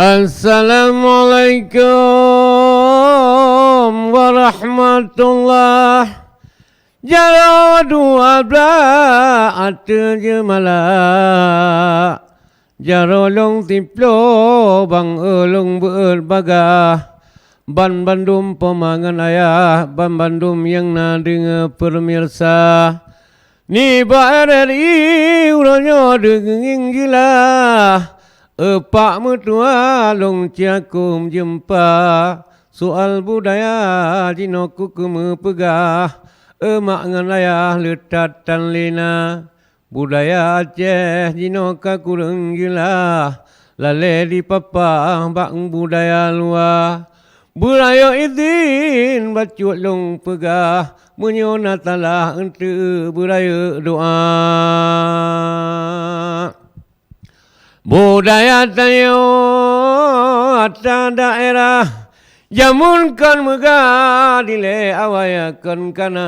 Assalamualaikum warahmatullahi jara dua belah ate jemala jaro long tiplo bang elong berbagah ban bandum pemangan ayah ban bandum yang nadeng pemirsa ni RRI uronyo denging gila Pak mertua long ciakum jempa soal budaya jinoku kemepegah emak nganayah letatan lena budaya Aceh jinoka kurang gila lale di papa bang budaya luar budaya izin bacut long pegah menyona talah ente budaya doa budaya tayo atas daerah jamunkan megah dile awayakan kana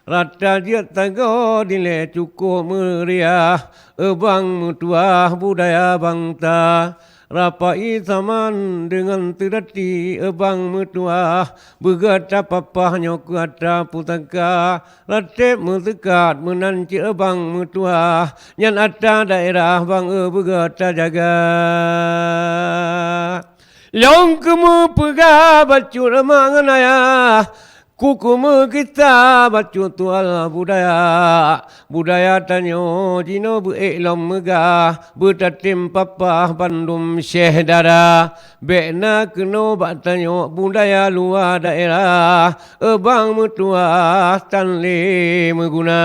rata dia tago dile cukup meriah ebang mutuah budaya bangta rapai zaman dengan terati ebang mutuah begata papah nyok ata putaka ratep metekat menanci ebang mutuah nyan ata daerah bang begata jaga long kemu pegah bacur mangan ayah kuku kita bacu tual budaya tanyo jino be'lam megah betatim papa bandum syekh dara bekna keno batanyo budaya luar daerah ebang mutua tanle meguna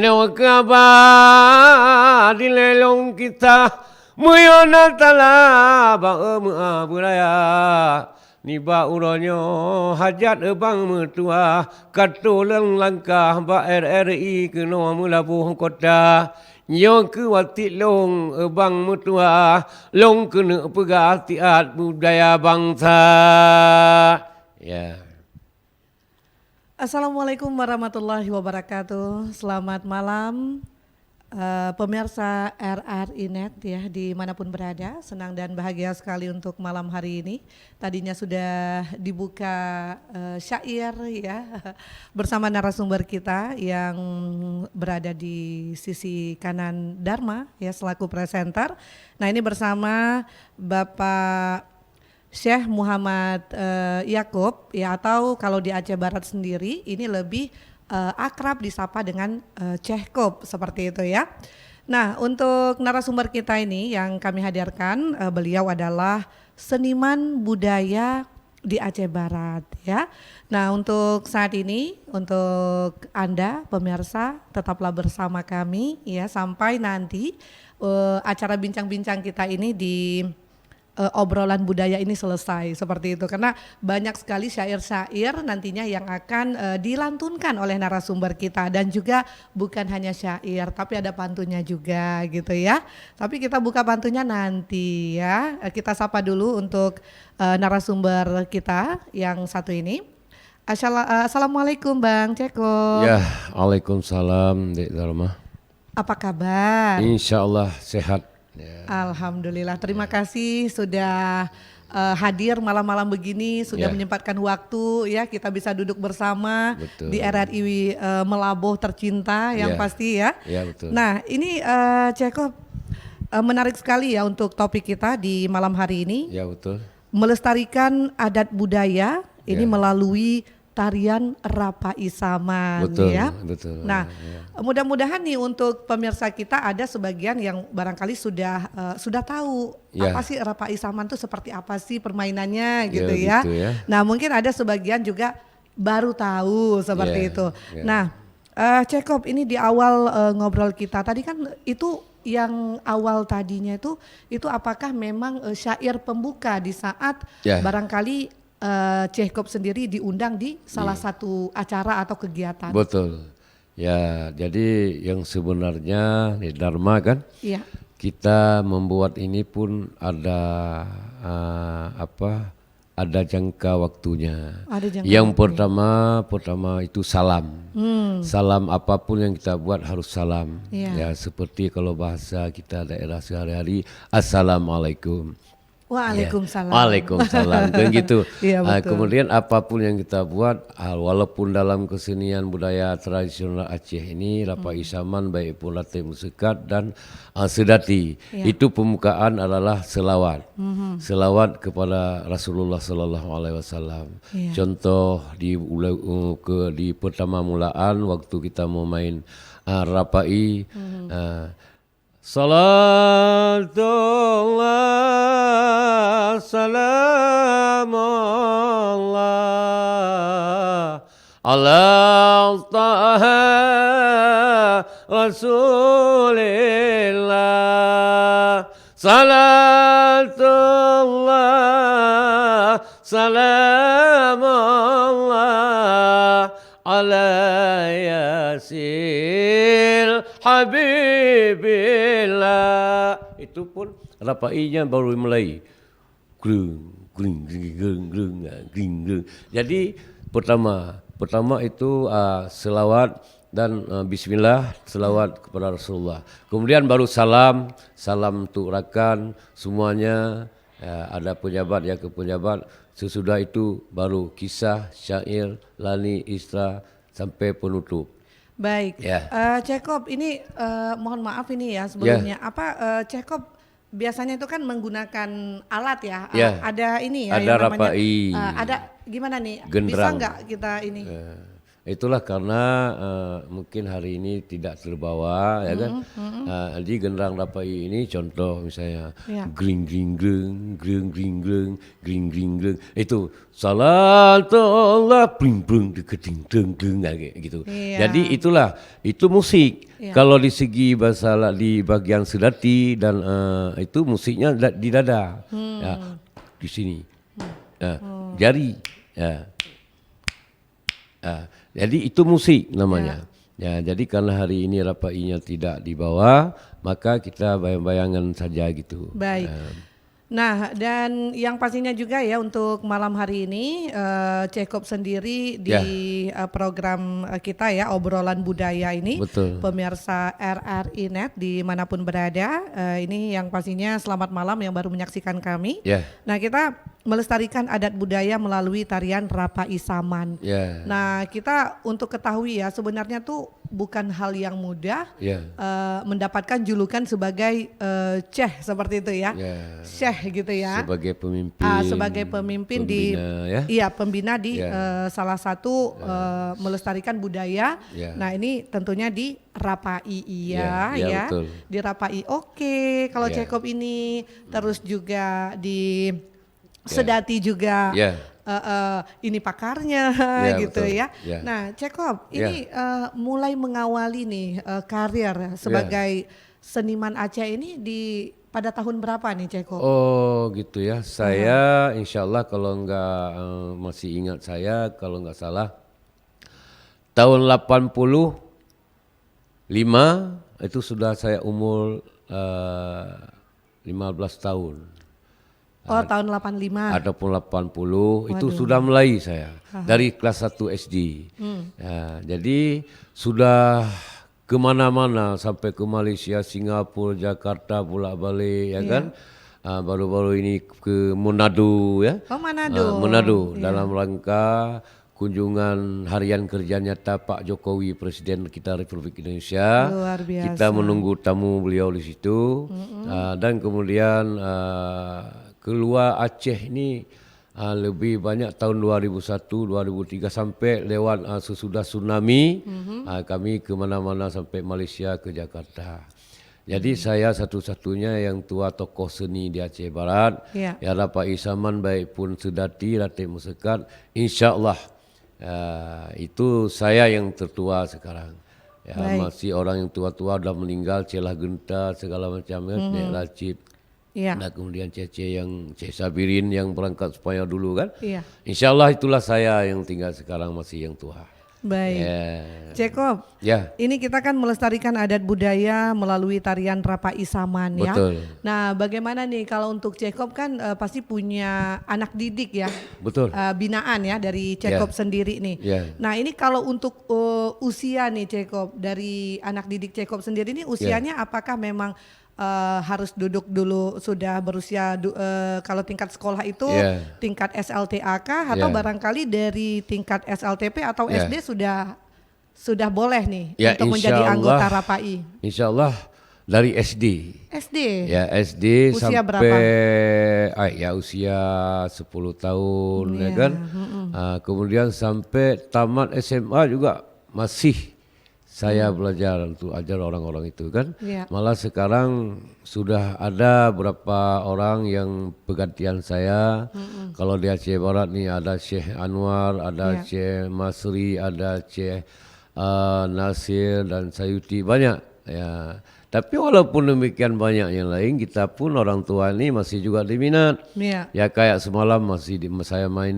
no kabar dilelong kita Muyona tala bang budaya ni ba uronyo hajat ebang mertua katuleng langkah ba RRI keno mulabuh kota nyo ke watik long ebang mertua long kena pegah tiat budaya bangsa ya. Assalamualaikum warahmatullahi wabarakatuh. Selamat malam. Pemirsa RRI Net ya dimanapun berada, senang dan bahagia sekali untuk malam hari ini. Tadinya sudah dibuka syair ya bersama narasumber kita yang berada di sisi kanan Dharma ya selaku presenter. Nah ini bersama Bapak Syekh Muhammad Yakub ya atau kalau di Aceh Barat sendiri ini lebih akrab disapa dengan Cehkop seperti itu ya. Nah untuk narasumber kita ini yang kami hadirkan beliau adalah seniman budaya di Aceh Barat ya. Nah untuk saat ini untuk Anda pemirsa tetaplah bersama kami ya sampai nanti acara bincang-bincang kita ini di obrolan budaya ini selesai seperti itu karena banyak sekali syair-syair nantinya yang akan dilantunkan oleh narasumber kita dan juga bukan hanya syair tapi ada pantunnya juga gitu ya. Tapi kita buka pantunnya nanti ya. Kita sapa dulu untuk narasumber kita yang satu ini. Assalamualaikum Bang Ceko. Ya, waalaikumsalam Dek Dharma. Apa kabar? Insyaallah sehat. Ya. Alhamdulillah, terima kasih sudah hadir malam-malam begini, sudah menyempatkan waktu ya kita bisa duduk bersama. Betul. Di RRI Melaboh tercinta yang pasti ya. Ya betul. Nah ini Ceko menarik sekali ya untuk topik kita di malam hari ini. Ya betul. Melestarikan adat budaya ini melalui tarian Rapa Isaman betul, ya. Betul. Nah, mudah-mudahan nih untuk pemirsa kita ada sebagian yang barangkali sudah tahu apa sih Rapa Isaman itu seperti apa sih permainannya gitu ya. Gitu ya. Nah, mungkin ada sebagian juga baru tahu seperti itu. Nah, Cekop ini di awal ngobrol kita tadi kan itu yang awal tadinya itu apakah memang syair pembuka di saat barangkali Cehkop sendiri diundang di salah satu acara atau kegiatan. Betul. Ya, jadi yang sebenarnya di Dharma kan, kita membuat ini pun ada ada jangka waktunya. Ada jangka Yang waktunya. pertama itu salam. Salam apapun yang kita buat harus salam. Iya. Ya seperti kalau bahasa kita daerah sehari-hari, assalamualaikum. Waalaikumsalam. Waalaikumsalam kan gitu. Iya, betul. Kemudian apapun yang kita buat, walaupun dalam kesenian budaya tradisional Aceh ini, Rapa Isaman baik pun latih musikat dan sedati, itu pembukaan adalah selawat, selawat kepada Rasulullah Sallallahu Alaihi Wasallam. Iya. Contoh di pertama mulaan waktu kita mau main Rapai. Salatullah salamullah ala taha rasulillah salatullah salamullah ala yasil habibillah. Itu pun rapainya baru mulai grung grung grung grung grung grung. Jadi pertama itu selawat dan bismillah, selawat kepada Rasulullah. Kemudian baru salam untuk rakan semuanya, ada pejabat ya ke pejabat. Sesudah itu baru kisah, syair, lani, isra sampai penutup. Baik, Ya. Cekop ini mohon maaf ini ya sebelumnya. Cekop biasanya itu kan menggunakan alat ya. Ya. Ada ini ya Ada yang namanya. rapai. Ada gimana nih? Bisa Genderang. nggak kita ini? Itulah karena mungkin hari ini tidak terbawa ya kan. Jadi genderang rapai ini contoh misalnya Ya. gring gring greng greng gring greng gring gring greng itu salatullah pring pring deketing deng deng gitu. Iya. Jadi itu musik. Iya. Kalau di segi bahasa di bagian sedati dan itu musiknya di dada. Ya, di sini. Jari ya. Jadi itu musik namanya. Ya, jadi karena hari ini rapainya tidak dibawa, maka kita bayang-bayangan saja gitu. Baik. Nah, dan yang pastinya juga ya untuk malam hari ini Cekop sendiri di program kita ya obrolan budaya ini, Betul. pemirsa RRI Net dimanapun berada, ini yang pastinya selamat malam yang baru menyaksikan kami. Ya. Nah, kita melestarikan adat budaya melalui tarian Rapa Isaman. Ya. Nah, kita untuk ketahui ya sebenarnya tuh bukan hal yang mudah Ya. mendapatkan julukan sebagai Syekh seperti itu ya. Ya. Syekh gitu ya. Sebagai pemimpin. Sebagai pemimpin pembina, ya. Iya, pembina di Ya. salah satu melestarikan budaya. Ya. Nah, ini tentunya di Rapai iya Ya, ya. betul. Di Rapai. Oke, kalau Ya. Cekop ini terus juga di Sedati juga. Ya. Ini pakarnya Ya, gitu betul. ya. Ya. Nah, Cekop Ya. ini mulai mengawali nih karir sebagai seniman Aceh ini pada tahun berapa nih Cekop? Oh gitu ya. Saya insya Allah kalau enggak masih ingat saya kalau enggak salah tahun 85 itu sudah saya umur 15 tahun. Oh, tahun 85. Ataupun 80 itu sudah mulai saya dari kelas 1 SD. Ya, jadi sudah kemana-mana sampai ke Malaysia, Singapura, Jakarta bolak-balik ya kan. Baru-baru ini ke Manado ya. Oh, Manado. Manado dalam rangka kunjungan harian kerja nyata Pak Jokowi Presiden kita Republik Indonesia. Luar biasa. Kita menunggu tamu beliau di situ. Dan kemudian keluar Aceh ini lebih banyak tahun 2001, 2003 sampai lewat sesudah tsunami kami kemana-mana sampai Malaysia ke Jakarta. Jadi saya satu-satunya yang tua tokoh seni di Aceh Barat. Ya. Ya Rapa Isaman baik pun sedati, latih musekat, insya-Allah itu saya yang tertua sekarang. Ya, masih orang yang tua-tua sudah meninggal, Celah Genta segala macam ya, Nek Racid. Iya. Nah kemudian Cece Sabirin yang berangkat supaya dulu kan. Iya. Insya Allah itulah saya yang tinggal sekarang masih yang tua. Baik. Ya. Jacob, Ya. ini kita kan melestarikan adat budaya melalui tarian Rapa Isaman ya. Betul. Nah, bagaimana nih kalau untuk Jacob kan pasti punya anak didik ya, Betul. binaan ya dari Jacob sendiri nih. Ya. Nah, ini kalau untuk usia nih Jacob, dari anak didik Jacob sendiri ini usianya apakah memang harus duduk dulu sudah berusia kalau tingkat sekolah itu tingkat SLTA kah atau barangkali dari tingkat SLTP atau SD sudah boleh nih untuk menjadi anggota Rapai? Insya Allah dari SD. SD? Ya SD usia sampai berapa? Ya usia 10 tahun ya kan. Kemudian sampai tamat SMA juga masih saya belajar untuk ajar orang-orang itu kan. Malah sekarang sudah ada beberapa orang yang penggantian saya. Kalau di Aceh Barat nih ada Syekh Anwar, ada Syekh Masri, ada Syekh Nasir dan Sayuti, banyak ya. Tapi walaupun demikian banyak yang lain, kita pun orang tua ini masih juga diminat. Ya kayak semalam masih saya main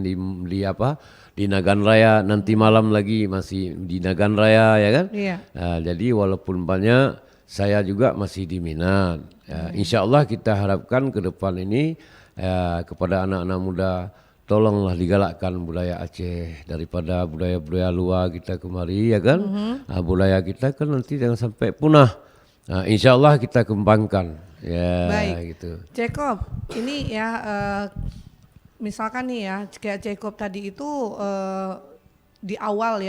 di Nagan Raya, nanti malam lagi masih di Nagan Raya ya kan. Nah, jadi walaupun banyak, saya juga masih diminat. Insya Allah kita harapkan ke depan ini kepada anak-anak muda, tolonglah digalakkan budaya Aceh daripada budaya-budaya luar kita kemari ya kan. Budaya kita kan nanti jangan sampai punah. Insya Allah kita kembangkan ya. Baik. Gitu. Jacob, ini ya misalkan nih ya kayak Jacob tadi itu di awal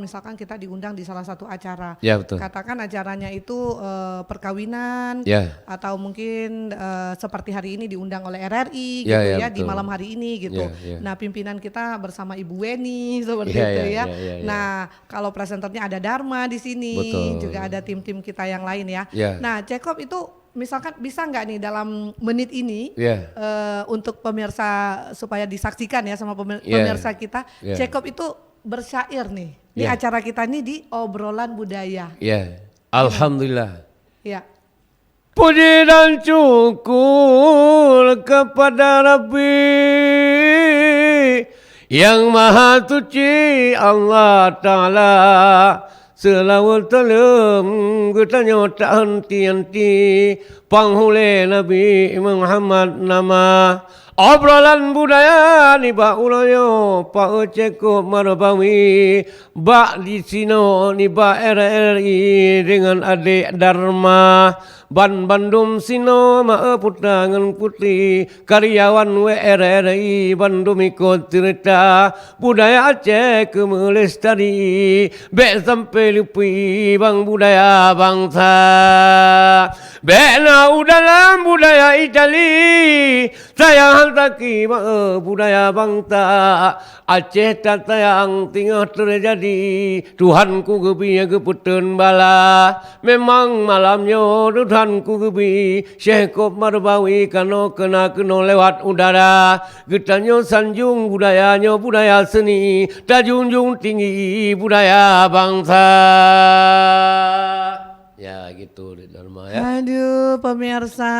misalkan kita diundang di salah satu acara. Ya, betul. Katakan acaranya itu perkawinan atau mungkin seperti hari ini diundang oleh RRI gitu ya di malam hari ini gitu. Nah, pimpinan kita bersama Ibu Weni seperti itu ya. Nah, kalau presenternya ada Dharma di sini, juga ada tim-tim kita yang lain ya. Nah, Jacob itu misalkan bisa nggak nih dalam menit ini untuk pemirsa supaya disaksikan ya sama pemirsa kita, Jacob itu bersyair nih. Ini acara kita nih di obrolan budaya. Alhamdulillah. Puji dan syukur kepada Rabbi yang Maha Suci Allah Ta'ala. Selawat salam kita tak henti-henti panghule Nabi Muhammad nama. Obrolan budaya ni ba uloyo pa Jacob Marabawi ba di sino ni ba RRI dengan adik Dharma Bandung sino ma putangan putih karyawan WRRI Bandung ikut cerita budaya Aceh ke melestari be sampai lupi bang budaya bangsa bena dalam budaya Itali saya taki budaya bangsa Aceh tata yang tinggal terjadi Tuhanku gebinya keputun bala memang malamnya Tuhanku gebi Jacob Marabawi kano kena lewat udara getanya sanjung budayanya budaya seni tak junjung tinggi budaya bangsa. Ya gitu Dharma ya. Aduh pemirsa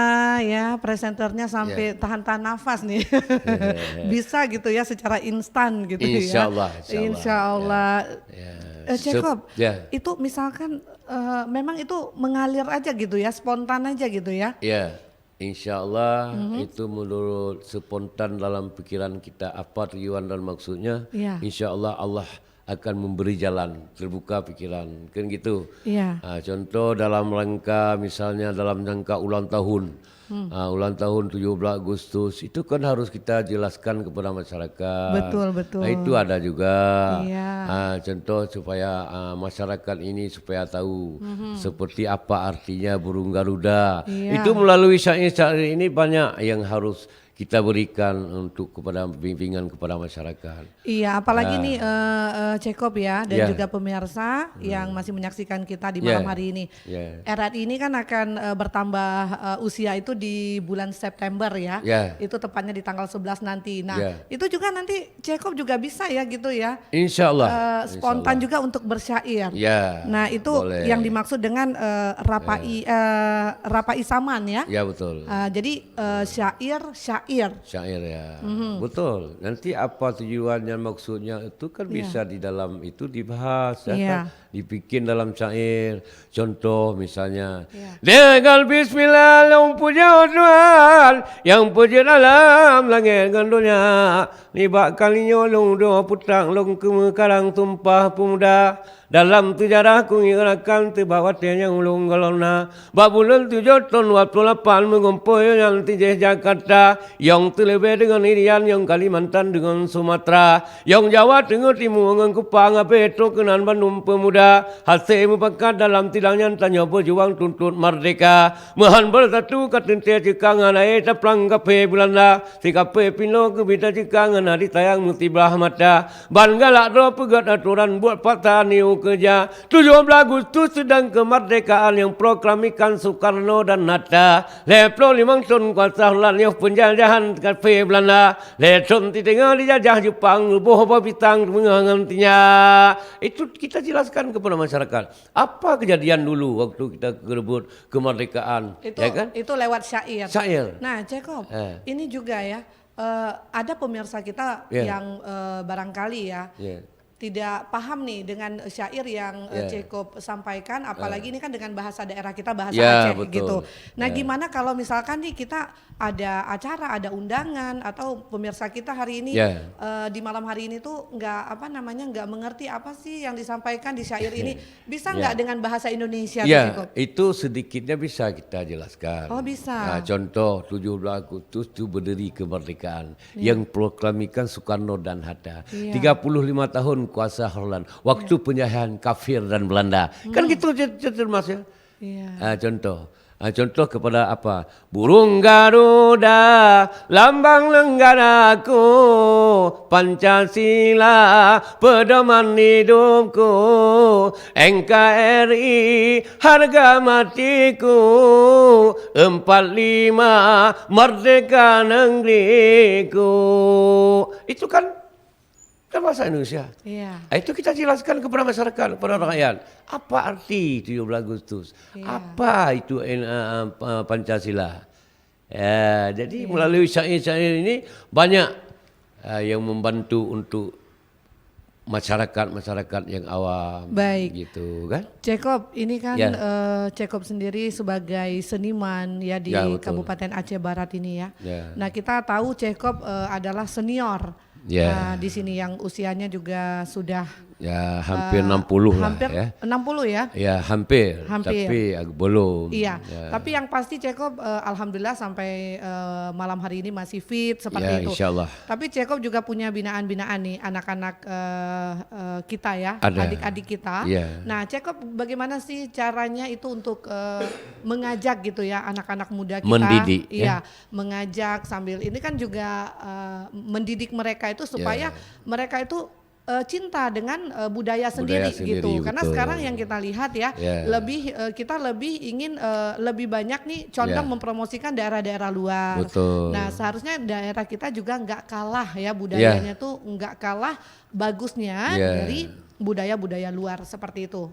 ya presenternya sampai tahan-tahan nafas nih. Bisa gitu ya secara instan gitu insya Allah, ya. Insya Allah. Jacob, itu misalkan memang itu mengalir aja gitu ya, spontan aja gitu ya. Ya, insya Allah itu menurut spontan dalam pikiran kita apa tujuan dan maksudnya. Insya Allah Allah akan memberi jalan, terbuka pikiran, kan gitu. Contoh dalam rangka misalnya dalam rangka ulang tahun, ulang tahun 17 Agustus itu kan harus kita jelaskan kepada masyarakat. Betul. Itu ada juga. Contoh supaya masyarakat ini supaya tahu seperti apa artinya burung Garuda. Itu melalui syair-syair ini banyak yang harus kita berikan untuk kepada bimbingan kepada masyarakat. Iya, apalagi nih Jacob ya dan juga pemirsa yang masih menyaksikan kita di malam hari ini. RRI ini kan akan bertambah usia itu di bulan September ya. Itu tepatnya di tanggal 11 nanti. Nah, itu juga nanti Jacob juga bisa ya gitu ya. Insya Allah. Spontan juga untuk bersyair. Nah, itu boleh. Yang dimaksud dengan Rapai Saman ya. Ya betul. Jadi syair syair. Syair ya, betul. Nanti apa tujuannya, maksudnya itu kan bisa di dalam itu dibahas, ya kan? Dibikin dalam syair. Contoh misalnya, dengan Bismillah yang puja Tuhan, yang puja alam langit dan dunia, nibak kalinya long doa putang long kemekarang tumpah pemuda. Dalam sejarah ku ngirakan tibawatnya yang ulung galona. Babulan 7 tahun 28 mengumpul yang tijeh Jakarta. Yang terlebih dengan Irian, yang Kalimantan dengan Sumatera. Yang Jawa Tengah Timur dengan Kupang, Petro kenan Bandung pemuda. Hasil mepakat dalam tidangnya tanya berjuang tuntut merdeka. Mahan bersatu katentia cikangan air taplang kape Belanda. Si kape pino kebita cikangan hari tayang mutibah mata. Ban galak do pegat aturan buat patah niu kerja. 17 Agustus sedang kemerdekaan yang proklamikan Soekarno dan Hatta. Leplo 5 tahun kuasa yang penjajahan kafe Belanda. Leplo tinggal dijajah Jepang, lubuh bintang mengantinya. Itu kita jelaskan kepada masyarakat. Apa kejadian dulu waktu kita berebut kemerdekaan, Itu, ya kan? itu lewat syair. Syair. Nah, Jacob, ini juga ya, ada pemirsa kita yang barangkali ya tidak paham nih dengan syair yang Jacob sampaikan, apalagi ini kan dengan bahasa daerah kita, bahasa Aceh betul. gitu. Nah, gimana kalau misalkan nih kita ada acara, ada undangan, atau pemirsa kita hari ini di malam hari ini tuh nggak mengerti apa sih yang disampaikan di syair ini, bisa nggak dengan bahasa Indonesia? Jacob? Itu sedikitnya bisa kita jelaskan. Oh, bisa. Nah, contoh 17 Agustus itu berdiri kemerdekaan yang proklamikan Soekarno dan Hatta. 35 tahun kuasa Holland, waktu penjajahan kafir dan Belanda. Kan gitu termasuk. Contoh kepada apa? Burung Garuda, lambang negaraku, Pancasila, pedoman hidupku, NKRI, harga matiku, 45, merdeka negeriku. Itu kan bahasa Indonesia. Itu kita jelaskan kepada masyarakat, kepada rakyat. Apa arti 17 Agustus? Apa itu Pancasila? Jadi melalui syair-syair ini banyak yang membantu untuk masyarakat yang awam. Baik. Gitu kan? Jacob, ini kan Jacob sendiri sebagai seniman ya di Kabupaten Aceh Barat ini ya. Nah, kita tahu Jacob adalah senior. Nah, di sini yang usianya juga sudah hampir 60 lah hampir ya. 60 ya? Ya, hampir. Tapi belum. Iya. Tapi yang pasti Jacob alhamdulillah sampai malam hari ini masih fit seperti itu. Insyaallah. Tapi Jacob juga punya binaan-binaan nih anak-anak kita ya, adik-adik kita. Nah, Jacob bagaimana sih caranya itu untuk mengajak gitu ya anak-anak muda kita? Mendidik. Mengajak sambil ini kan juga mendidik mereka itu supaya mereka itu cinta dengan budaya sendiri gitu. Karena sekarang yang kita lihat ya, kita lebih ingin lebih banyak nih condong mempromosikan daerah-daerah luar. Nah, seharusnya daerah kita juga nggak kalah ya budayanya tuh nggak kalah bagusnya dari budaya-budaya luar seperti itu.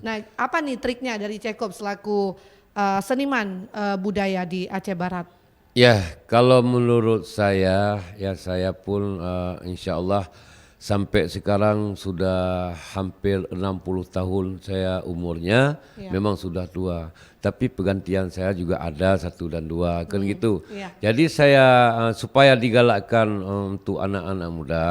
Nah, apa nih triknya dari Jacob selaku seniman budaya di Aceh Barat? Ya, kalau menurut saya, ya saya pun insya Allah sampai sekarang sudah hampir 60 tahun saya umurnya, memang sudah tua. Tapi pergantian saya juga ada 1 dan 2, kan gitu. Jadi saya supaya digalakkan untuk anak-anak muda,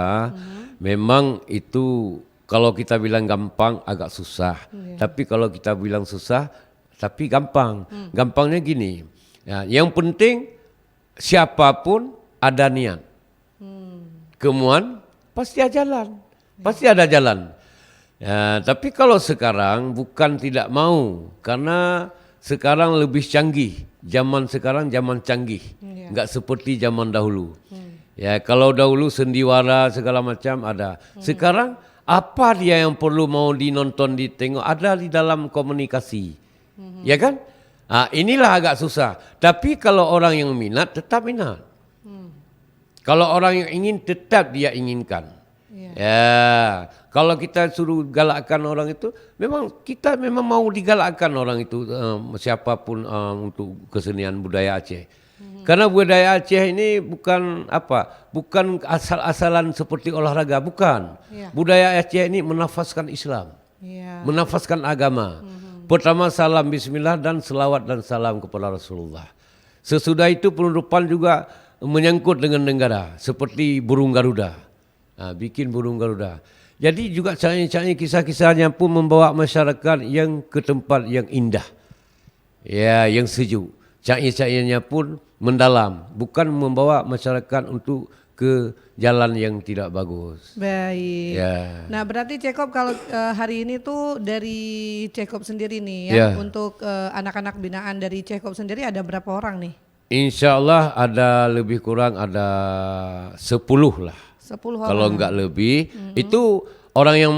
memang itu kalau kita bilang gampang agak susah. Tapi kalau kita bilang susah, tapi gampang. Gampangnya gini, yang penting siapapun ada niat. Kemudian pasti ada jalan. Tapi kalau sekarang bukan tidak mau, karena sekarang lebih canggih. Zaman sekarang zaman canggih, nggak seperti zaman dahulu. Ya, kalau dahulu sendiwara segala macam ada. Sekarang apa dia yang perlu mau dinonton, ditengok, ada di dalam komunikasi, ya kan? Inilah agak susah. Tapi kalau orang yang minat tetap minat. Kalau orang yang ingin tetap dia inginkan. Ya, kalau kita suruh galakkan orang itu, memang mau digalakkan orang itu siapapun untuk kesenian budaya Aceh. Karena budaya Aceh ini bukan asal-asalan seperti olahraga, bukan. Iya. Budaya Aceh ini menafaskan Islam, Iya. menafaskan agama. Pertama salam bismillah dan selawat dan salam kepada Rasulullah. Sesudah itu penutupan juga menyangkut dengan negara seperti burung Garuda. Bikin burung Garuda. Jadi juga syair-syair kisah-kisahnya pun membawa masyarakat yang ke tempat yang indah. Ya, yang sejuk. Syair-syairnya pun mendalam, bukan membawa masyarakat untuk ke jalan yang tidak bagus. Baik. Ya. Nah, berarti Cekop kalau hari ini tuh dari Cekop sendiri nih ya, Ya. untuk anak-anak binaan dari Cekop sendiri ada berapa orang nih? Insya Allah ada lebih kurang ada 10 lah. 10 orang. Kalau enggak lebih, itu orang yang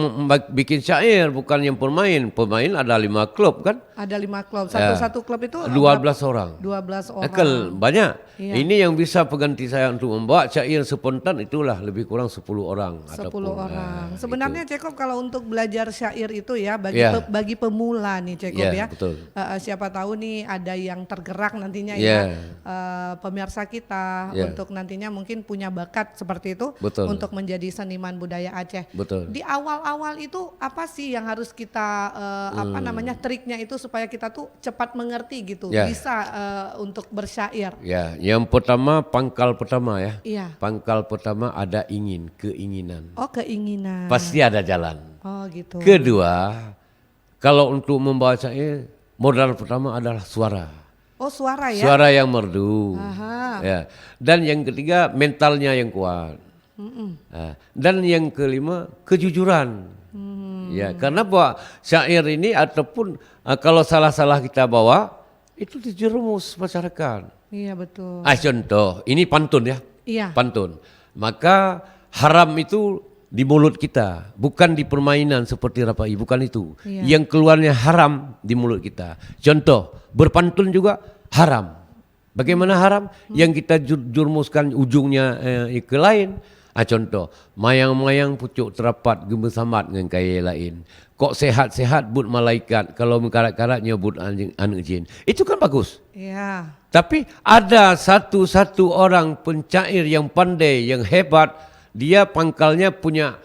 bikin syair, bukan yang pemain. Pemain ada 5 klub kan? Ada 5 klub. Satu orang itu 12 orang. 12 orang. Banyak. Iya. Ini yang bisa pengganti saya untuk membawa syair spontan itulah lebih kurang 10 orang. 10 ataupun, orang. gitu. Sebenarnya Cekop kalau untuk belajar syair itu ya bagi Ya. bagi pemula nih Cekop Ya, ya. betul. Siapa tahu nih ada yang tergerak nantinya Ya. ya. Pemirsa kita Ya. untuk nantinya mungkin punya bakat seperti itu Betul. untuk menjadi seniman budaya Aceh. Betul. Di awal-awal itu apa sih yang harus kita triknya itu supaya kita tuh cepat mengerti gitu, Ya. bisa untuk bersyair. Ya, yang pertama pangkal pertama ya. Iya. Pangkal pertama ada keinginan. Oh, keinginan. Pasti ada jalan. Oh, gitu. Kedua, kalau untuk membawa syair, modal pertama adalah suara. Oh, suara ya. Suara yang merdu. Aha. Ya. Dan yang ketiga mentalnya yang kuat. Dan yang kelima kejujuran. Ya, karena bahwa syair ini ataupun kalau salah-salah kita bawa itu dijerumus masyarakat. Iya, betul. Contoh, ini pantun ya. Iya. Pantun. Maka haram itu di mulut kita, bukan di permainan seperti rapai, bukan itu. Iya. Yang keluarnya haram di mulut kita. Contoh, berpantun juga haram. Bagaimana haram? Yang kita jurmuskan ujungnya ke lain. Contoh, mayang-mayang pucuk terapat gemesamat dengan kaya lain. Kok sehat-sehat but malaikat, kalau mengkarat-karat nyebut anak jin. Itu kan bagus. Iya. Tapi ada satu orang pencair yang pandai, yang hebat, dia pangkalnya punya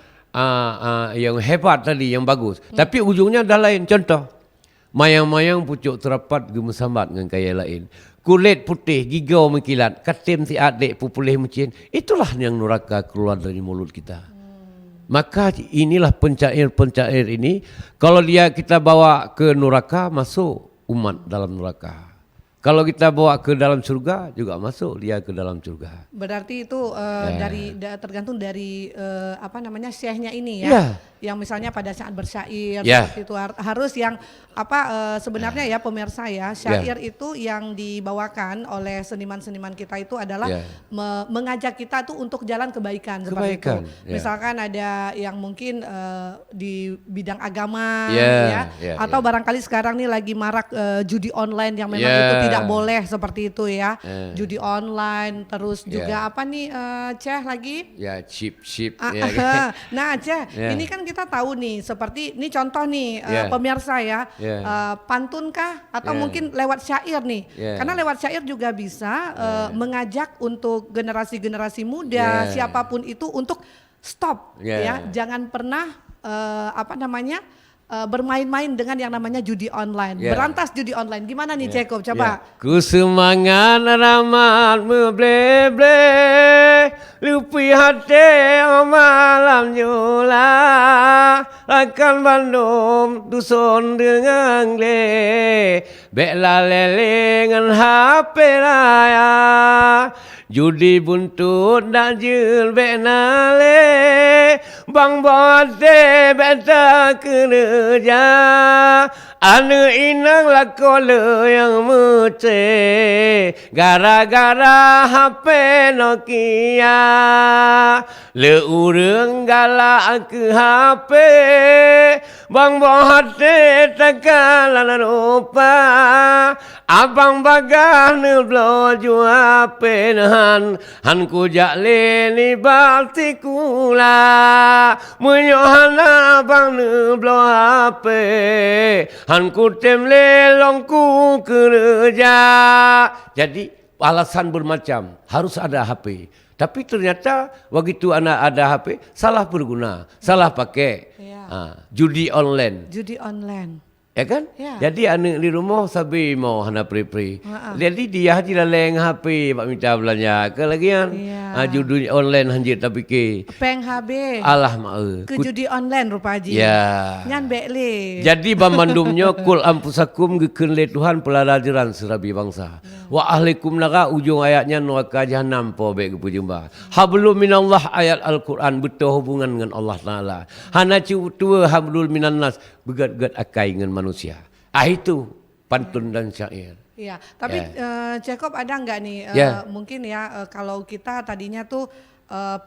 yang hebat tadi, yang bagus. Tapi ujungnya dah lain. Contoh, mayang-mayang pucuk terapat gemesambat dengan kaya lain. Kulit putih, gigau mengkilat, katim si adik pupulih mencin. Itulah yang nuraka keluar dari mulut kita. Maka inilah pencair-pencair ini, kalau kita bawa ke neraka, masuk umat dalam neraka. Kalau kita bawa ke dalam surga, juga masuk dia ke dalam surga. Berarti itu tergantung dari syekhnya ini ya. Iya. Yang misalnya pada saat bersyair Ya. seperti itu harus yang sebenarnya ya pemirsa ya, syair itu yang dibawakan oleh seniman-seniman kita itu adalah Ya. mengajak kita tuh untuk jalan kebaikan seperti itu. Kebaikan, ya. Misalkan ada yang mungkin di bidang agama Ya, ya, ya, atau ya. barangkali sekarang nih lagi marak judi online yang memang Ya. itu tidak boleh seperti itu ya. Ya. Judi online terus Ya. juga apa nih Ceh lagi? Ya, chip. Ah, Ya. Nah Ceh, Ya. ini kan kita tahu nih seperti ini contoh nih Ya. pemirsa ya, Ya. pantunkah atau Ya. mungkin lewat syair nih? Ya. Karena lewat syair juga bisa mengajak untuk generasi-generasi muda Ya. siapapun itu untuk stop Ya. ya, jangan pernah bermain-main dengan yang namanya judi online, Ya. berantas judi online. Gimana nih Ceko? Coba. Ku semangat ramat meble-ble, lupi hati malam nyula, akan Bandung dusun dengan le, bela lelengan HP raya, judi buntut dak jil benale, bang bote beta kerja, anu inang lakole yang mece, gara-gara HP Nokia, le urang galak ke HP, bang bote tekalan rupa, abang bagah neblo jua penahan, han ku jakle ni bakti kula, menyohana abang neblo HP, han ku temle longku kerja. Jadi alasan bermacam harus ada HP. Tapi ternyata begitu anak ada HP salah berguna, salah pakai. Ya. Judi online. Judi online. Ya kan? Ya. Jadi anak di rumah sabi mau hana pri-pri. Jadi dia haji laleng HP pak minta belanja ke lagian. Ya. Judi online hanjir tapi ke. Peng HB. Alah mak. Ke judi online rupa haji. Ya. Nyan bekle. Jadi bamandumnya kul ampusakum geken le Tuhan pelarajaran serabi bangsa. Wa ahlikum naga ujung ayatnya neraka jahanam po baik pujumba. Hablum minallah ayat Al-Quran betul hubungan dengan Allah Taala. Hana tua hablul minan nas begat-gat akai dengan manusia. Itu pantun dan syair. Iya, tapi Jacob ada nggak nih mungkin ya kalau kita tadinya tuh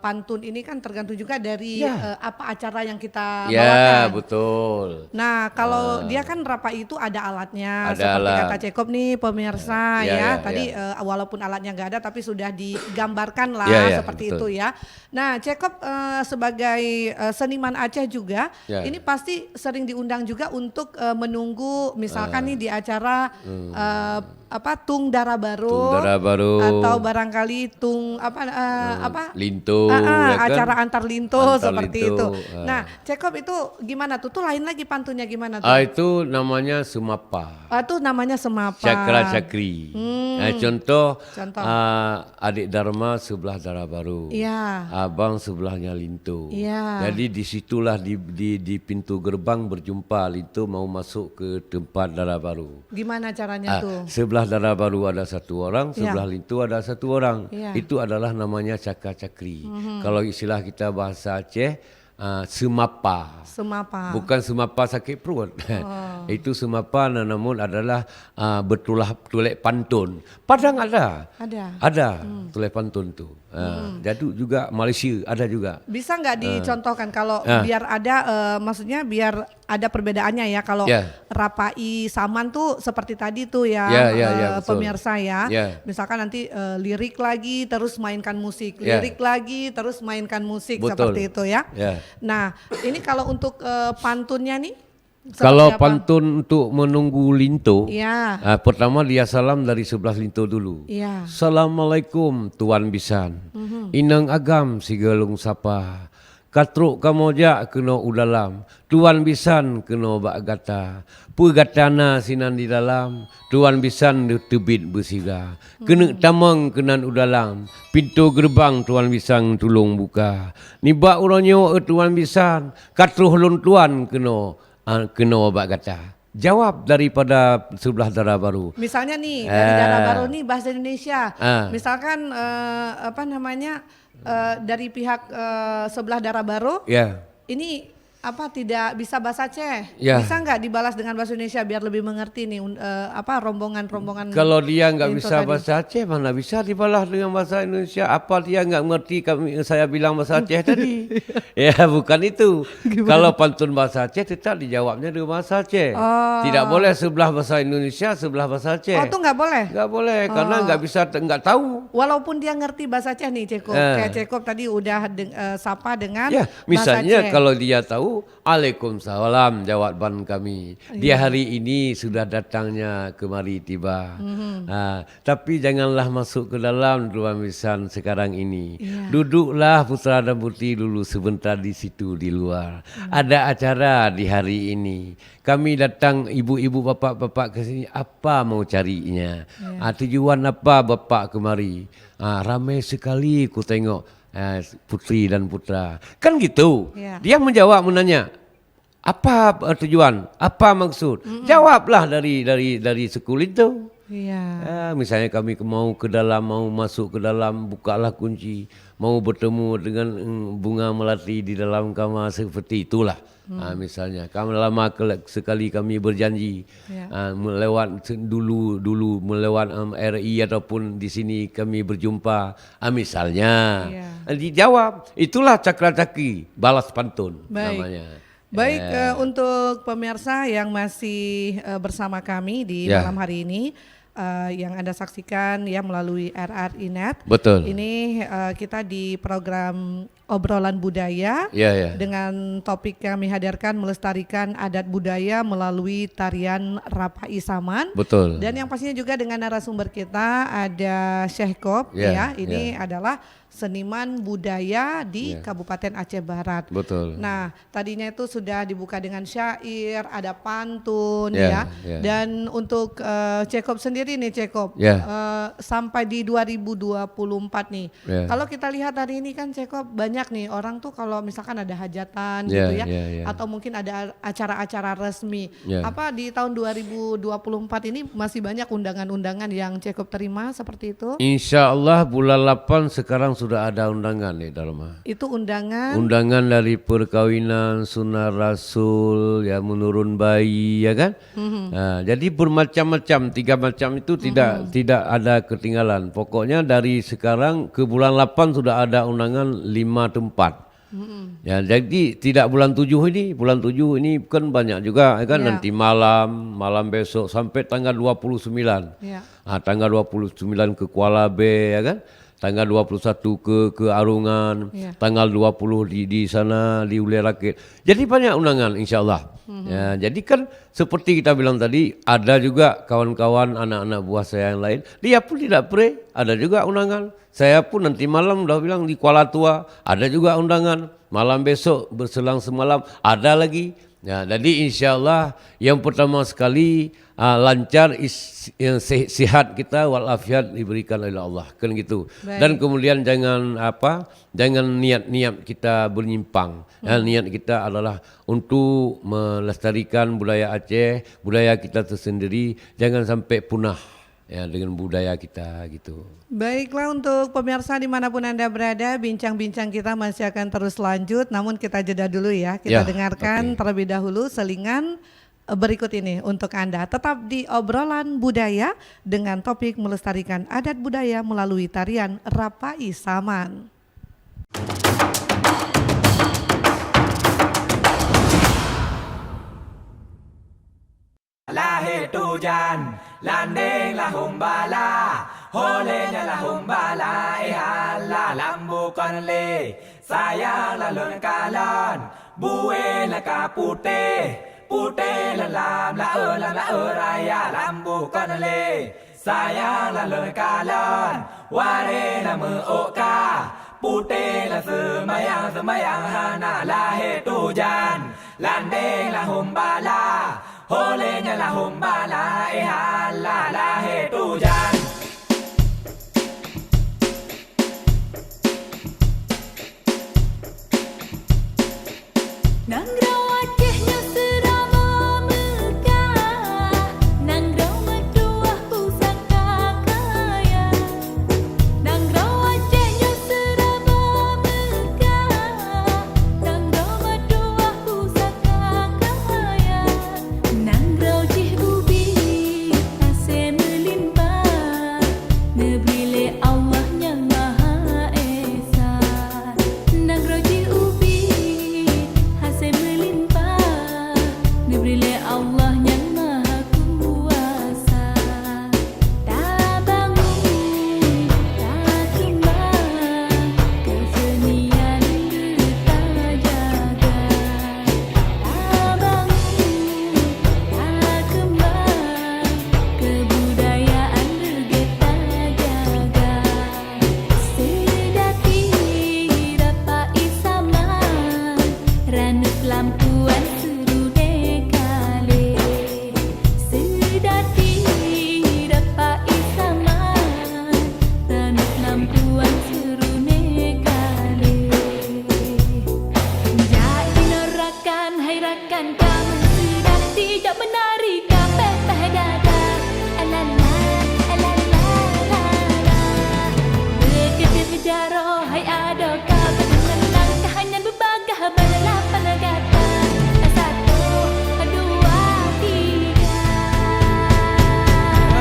pantun ini kan tergantung juga dari apa acara yang kita bawakan. Betul. Nah, kalau dia kan rapai itu ada alatnya, Ada seperti alat. kata Jacob nih pemirsa tadi walaupun alatnya nggak ada tapi sudah digambarkan lah seperti betul. itu ya. Nah, Jacob sebagai seniman Aceh juga, ini pasti sering diundang juga untuk menunggu misalkan nih di acara Tung Dara Baru, atau barangkali Tung Linto, ya kan? acara antar linto seperti linto, itu. Nah, Jacob itu gimana tuh? Tuh lain lagi pantunnya gimana tuh? Itu namanya Sumapa. Itu namanya Semapa. Cakra Cakri. Contoh. Adik Dharma sebelah Dara Baru. Iya. Abang sebelahnya Linto. Iya. Jadi disitulah di pintu gerbang berjumpa Linto mau masuk ke tempat Dara Baru. Gimana caranya tuh? Sebelah Dara Baru ada satu orang, sebelah Linto ada satu orang. Iya. Itu adalah namanya Cakra Cakri. Kalau istilah kita bahasa Aceh, Semapa. Semapa. Bukan semapa sakit perut. Itu semapa namun adalah bertulak pantun. Padang ada. Ada tulak pantun tu. Jadi juga Malaysia ada juga. Bisa nggak dicontohkan kalau biar ada maksudnya biar ada perbedaannya ya kalau Rapai Saman tuh seperti tadi tuh ya, pemirsa ya. Misalkan nanti lirik lagi terus mainkan musik, lirik lagi terus mainkan musik. Betul. Seperti itu ya. Nah, ini kalau untuk pantunnya nih. Kalau pantun untuk menunggu Linto, pertama dia salam dari sebelah Linto dulu. Assalamualaikum Tuan Bisan, Inang Agam si gelung sapa, katruk kamojak kena udalam, Tuan Bisan kena bak gata, pegatana sinan di dalam, Tuan Bisan tebit bersira, kena tamang kenan udalam, pintu gerbang Tuan Bisan tulung buka, nibak uronyo Tuan Bisan, katruh lon Tuan kena wabak kata. Jawab daripada sebelah Dara Baru. Misalnya nih dari Dara Baru nih bahasa Indonesia. Misalkan dari pihak sebelah Dara Baru. Ini tidak bisa bahasa Aceh. Bisa nggak dibalas dengan bahasa Indonesia biar lebih mengerti nih rombongan. Kalau dia nggak bisa tadi. bahasa Aceh mana bisa dibalas dengan bahasa Indonesia? Apa dia nggak mengerti saya bilang bahasa Aceh tadi? Ya bukan itu. Kalau pantun bahasa Aceh tetap dijawabnya dengan bahasa Aceh. Tidak boleh sebelah bahasa Indonesia sebelah bahasa Aceh. Itu nggak boleh? Nggak boleh karena nggak tahu. Walaupun dia ngerti bahasa Aceh nih Jacob. Kayak Jacob tadi udah sapa dengan misalnya bahasa Aceh. kalau dia tahu Waalaikumsalam jawaban kami. Dia hari ini sudah datangnya kemari tiba. Tapi janganlah masuk ke dalam Tuan Bisan sekarang ini. Duduklah putra dan putri dulu sebentar di situ di luar. Ada acara di hari ini. Kami datang ibu-ibu bapak-bapak ke sini apa mau carinya? Tujuan apa bapak kemari? Ramai sekali ku tengok putri dan putra. Kan gitu. Dia menjawab menanya, apa tujuan? Apa maksud? Jawablah dari sekul itu. Misalnya kami mau ke dalam, mau masuk ke dalam, bukalah kunci, mau bertemu dengan bunga melati di dalam kamar seperti itulah. Misalnya kami lama sekali kami berjanji melewat dulu melewat RI ataupun di sini kami berjumpa. Misalnya dijawab, itulah Cakra Cakri balas pantun namanya. Baik, untuk pemirsa yang masih bersama kami di malam hari ini, yang Anda saksikan ya melalui RRI Net. Betul. Ini kita di program obrolan budaya Ya. dengan topik yang kami hadirkan melestarikan adat budaya melalui tarian Rapai Saman. Betul. Dan yang pastinya juga dengan narasumber kita ada Syekh Kop Ya, ya. Ini adalah seniman budaya di Kabupaten Aceh Barat. Betul. Nah, tadinya itu sudah dibuka dengan syair, ada pantun Ya. Dan untuk Cekop sendiri nih Cekop, sampai di 2024 nih. Kalau kita lihat hari ini kan Cekop banyak nih orang tuh kalau misalkan ada hajatan gitu ya, atau mungkin ada acara-acara resmi. Apa di tahun 2024 ini masih banyak undangan-undangan yang Cekop terima seperti itu? Insya Allah bulan 8 sekarang sudah ada undangan nih Dalma. Itu undangan? Undangan dari perkawinan, sunah rasul, ya menurun bayi, ya kan? Nah, jadi bermacam-macam, 3 macam itu tidak ada ketinggalan. Pokoknya dari sekarang ke bulan 8 sudah ada undangan 5 tempat. Ya, jadi tidak bulan 7 ini kan banyak juga, ya kan? Nanti malam besok sampai tanggal 29. Tanggal 29 ke Kuala Bay, ya kan? Tanggal 21 ke Arungan, tanggal 20 di sana di Uli Rakit. Jadi banyak undangan insyaallah. Ya, jadi kan seperti kita bilang tadi, ada juga kawan-kawan anak-anak buah saya yang lain, dia pun tidak pray, ada juga undangan. Saya pun nanti malam udah bilang di Kuala Tua, ada juga undangan. Malam besok berselang semalam ada lagi. Ya, jadi insyaallah yang pertama sekali lancar sihat kita walafiat diberikan oleh Allah, kan gitu. Dan kemudian jangan niat-niat kita menyimpang. Niat kita adalah untuk melestarikan budaya Aceh, budaya kita tersendiri, jangan sampai punah ya dengan budaya kita gitu. Baiklah, untuk pemirsa dimanapun Anda berada, bincang-bincang kita masih akan terus lanjut, namun kita jeda dulu ya. Kita dengarkan terlebih dahulu selingan berikut ini untuk Anda. Tetap di obrolan budaya dengan topik melestarikan adat budaya melalui tarian Rapai Saman. Lahir tujan, landing lah humbala, holenya lah humbala, hala lambu konle, sayang lah lon kalon, buwe lah kapute, pute lah lam la raya lambu konle, sayang lah lon kalon, ware lah meoka, pute lah semayang hana lahir tujan, landing lah humbala. Holenya la humbala, hala lahir tujan. Nangrau Acehnya serama megah, nangrau meduah pusaka kaya. Nangrau Acehnya serama megah, nangrau meduah pusaka kaya. Nangrau cih ubi hasil melimpah, nebrile Allah yang Maha Esa. Nangrau cih ubi hasil melimpah, nebrile Allah yang Maha Kuasa. Tak bangun, tak kembang, kesenian kita jaga. Tak bangun, tak kembang, kebudayaan kita jaga. Sedati Rapai Saman, ranut lampuan serude kale. Sedati Rapai Saman, ranut lampuan serude kale. Jadi norakan, hai rakan kamu sudah tidak menari kapeh dada. Alala, alala, alala. Berkedip jaro, hai adoka, dengan langkah hanya berbagah berlapan kata. Satu, dua, tiga.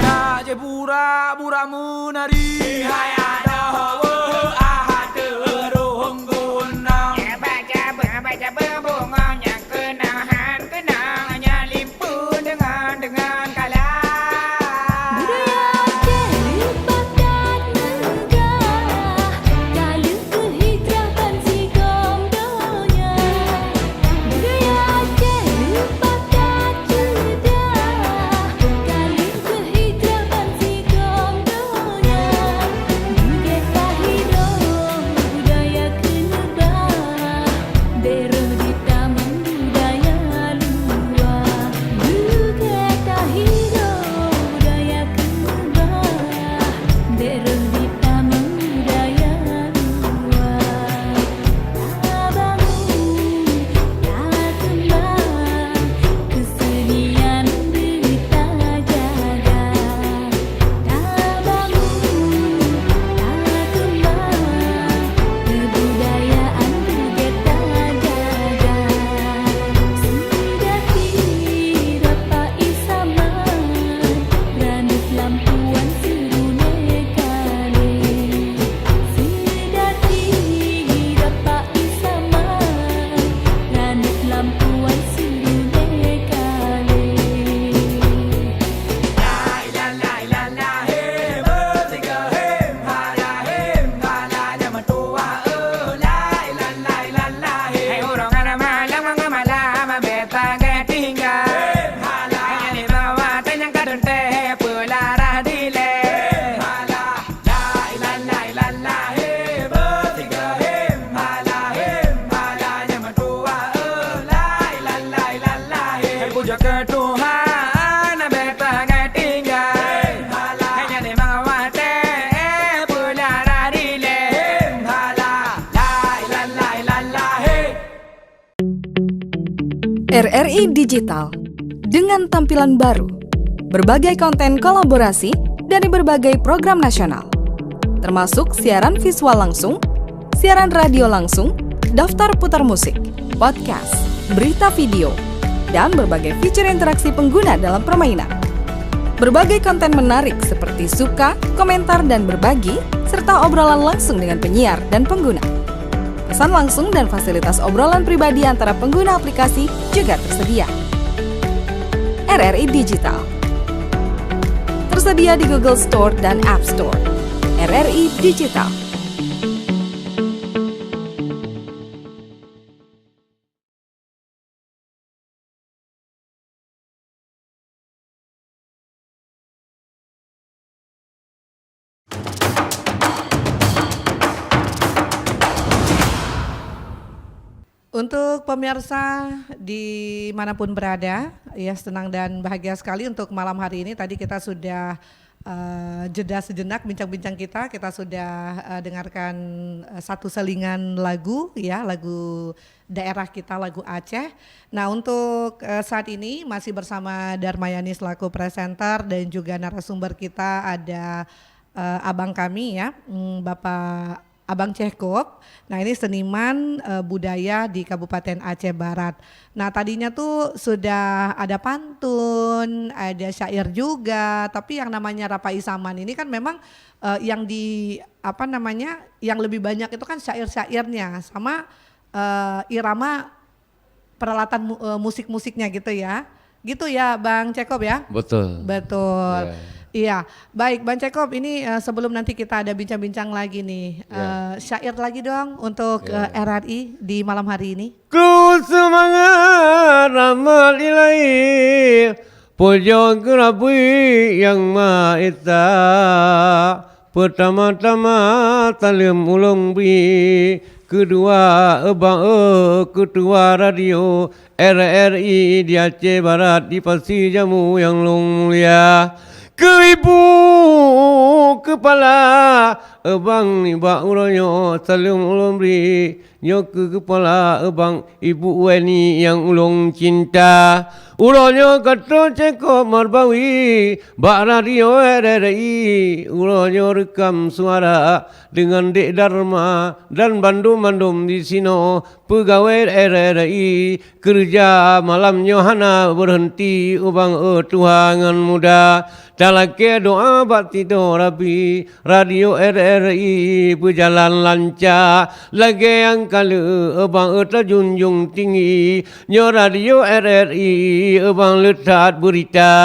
Raja pura menari, hai adoka, ahade rohong gunang. Baca berbunganya kenangannya limpah dengan kalah. Budaya Aceh lupakan megah, kalau kehijrahan si RRI Digital dengan tampilan baru, berbagai konten kolaborasi dari berbagai program nasional, termasuk siaran visual langsung, siaran radio langsung, daftar putar musik, podcast, berita video, dan berbagai fitur interaksi pengguna dalam permainan. Berbagai konten menarik seperti suka, komentar, dan berbagi, serta obrolan langsung dengan penyiar dan pengguna. Pesan langsung dan fasilitas obrolan pribadi antara pengguna aplikasi juga tersedia. RRI Digital tersedia di Google Store dan App Store. RRI Digital. Untuk pemirsa dimanapun berada, ya senang dan bahagia sekali untuk malam hari ini. Tadi kita sudah jeda sejenak bincang-bincang kita sudah dengarkan satu selingan lagu, ya lagu daerah kita, lagu Aceh. Nah untuk saat ini masih bersama Darmayani selaku presenter dan juga narasumber kita ada abang kami ya, Bapak Abang Cekop. Nah ini seniman budaya di Kabupaten Aceh Barat. Nah tadinya tuh sudah ada pantun, ada syair juga. Tapi yang namanya Rapai Saman ini kan memang yang yang lebih banyak itu kan syair-syairnya sama irama peralatan musik-musiknya gitu ya. Gitu ya Bang Cekop ya? Betul. Betul. Iya, baik Bang Cekop, ini sebelum nanti kita ada bincang-bincang lagi nih, syair lagi dong untuk RRI di malam hari ini. Ku semangat ramal ilahi, puja kerabi yang maha esa. Pertama-tama talim ulung bi, kedua ketua radio RRI di Aceh Barat di Pasir Jamu yang mulia. Ke ibu kepala abang ni bak uronyo salim ulun beri nyo ke kepala abang ibu Weni yang ulung cinta uronyo kata Cekop Marbawi bak radio RRI uronyo rekam suara dengan Dek Dharma dan bandum-bandum di sino pegawai RRI kerja malamnya hana berhenti ubang tuhangan muda talake doa batido rabi radio RRI berjalan lancar lagi yang kali abang terjunjung tinggi nyo radio RRI abang letak berita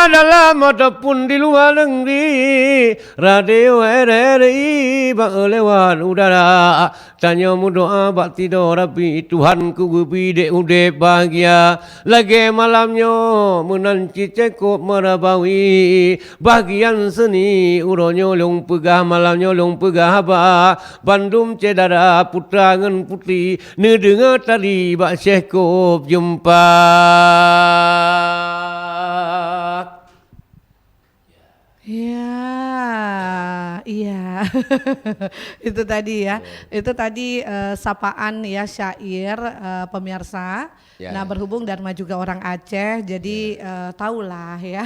dalam ataupun di luar negeri radio RRI bang lewat udara tanya mu doa batido rabi Tuhan ku bide ude bahagia lagi malamnya menanti Cekop Marabawi bagian seni uronyo long pegah malamnya long pegah haba bandum cedara putra ngan putri ne dengar tadi bak Cekop jumpa. Ya, iya. Itu tadi ya. Itu tadi sapaan ya syair pemirsa. Nah berhubung Dharma juga orang Aceh, jadi tahulah ya,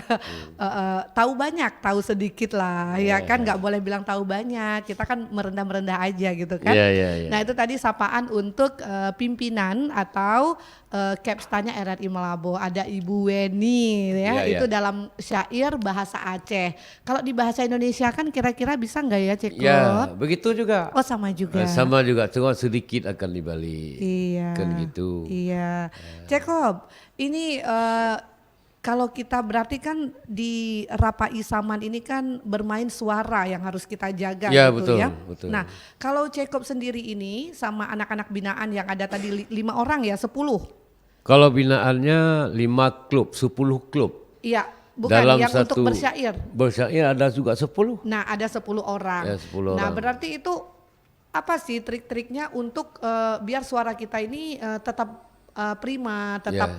tahu banyak, tahu sedikit lah, ya kan nggak boleh bilang tahu banyak, kita kan merendah-merendah aja gitu kan. Nah itu tadi sapaan untuk pimpinan atau Kepstanya RRI Malabo, ada Ibu Weni ya, itu dalam syair bahasa Aceh. Kalau di bahasa Indonesia kan kira-kira bisa nggak ya Cekop? Ya begitu juga. Oh sama juga. Sama juga, cuma sedikit akan dibalik. Iya. Kan gitu. Iya. Cekop, ini kalau kita berarti kan di Rapai Saman ini kan bermain suara yang harus kita jaga ya, gitu betul, ya. Betul. Nah, kalau Cekop sendiri ini sama anak-anak binaan yang ada tadi 5 orang ya, 10. Kalau binaannya 5 klub, 10 klub. Iya, bukan dalam yang satu, untuk bersyair. Bersyair ada juga 10. Nah, ada 10 orang. Ya, 10 nah, orang. berarti itu apa sih trik-triknya untuk biar suara kita ini tetap prima, tetap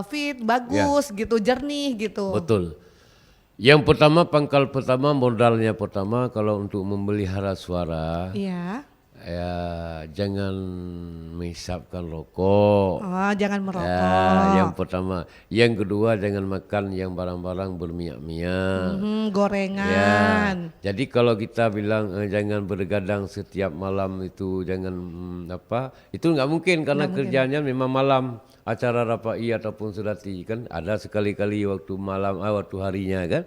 fit, bagus gitu, jernih gitu. Betul. Yang pertama, pangkal pertama, modalnya pertama kalau untuk memelihara suara. Iya. ya jangan menghisapkan rokok. Oh, jangan merokok. Ya, yang pertama, yang kedua jangan makan yang barang-barang berminyak-minyak. Gorengan. Ya, jadi kalau kita bilang jangan bergadang setiap malam itu jangan itu nggak mungkin karena kerjanya memang malam acara rapai ataupun sedati kan ada sekali-kali waktu malam waktu harinya kan.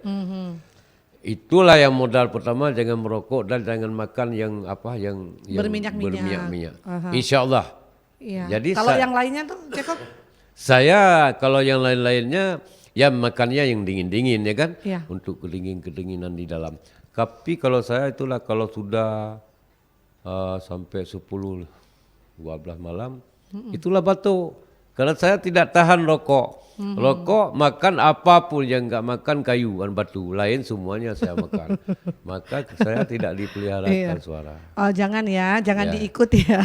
Itulah yang modal pertama jangan merokok dan jangan makan yang yang berminyak-minyak. Insya Allah. Iya. Jadi kalau yang lainnya tuh, Jacob? Saya kalau yang lain-lainnya ya makannya yang dingin-dingin ya kan, Iya. untuk kedinginan di dalam. Tapi kalau saya itulah kalau sudah sampai 10-12 malam, itulah batuk. Karena saya tidak tahan rokok. Rokok, makan apapun yang enggak makan kayu dan batu, lain semuanya saya makan. Maka saya tidak dipeliharakan suara. Oh, jangan ya, jangan diikut ya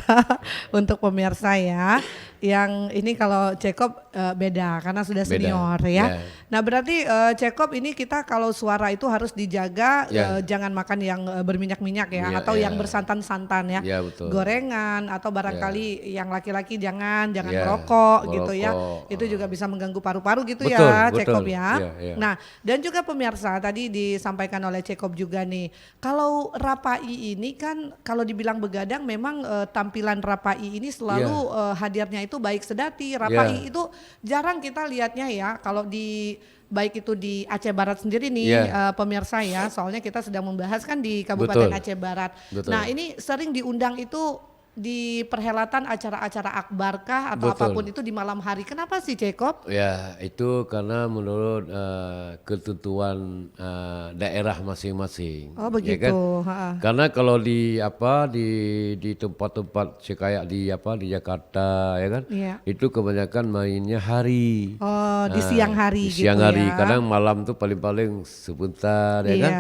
untuk pemirsa ya. Yang ini kalau Jacob beda karena sudah senior ya. Nah, berarti Jacob ini kita kalau suara itu harus dijaga, jangan makan yang berminyak-minyak ya, atau yang bersantan-santan ya. Betul. Gorengan atau barangkali yang laki-laki jangan merokok gitu ya. Itu juga bisa mengganggu paru-paru gitu ya, Jacob ya. Nah, dan juga pemirsa tadi disampaikan oleh Jacob juga nih, kalau Rapai ini kan kalau dibilang begadang memang tampilan Rapai ini selalu hadirnya itu baik sedati. Rapai itu jarang kita lihatnya ya, kalau di baik itu di Aceh Barat sendiri nih pemirsa ya, soalnya kita sedang membahas kan di Kabupaten Aceh Barat. Nah, ini sering diundang itu di perhelatan acara-acara akbar kah atau apapun itu di malam hari. Kenapa sih, Jacob? Ya, itu karena menurut ketentuan daerah masing-masing. Oh, begitu. Ya kan? Karena kalau di tempat-tempat kayak di Jakarta ya kan? Itu kebanyakan mainnya hari. Oh, di siang hari gitu siang hari. ya. Kadang malam tuh paling-paling sebentar ya kan?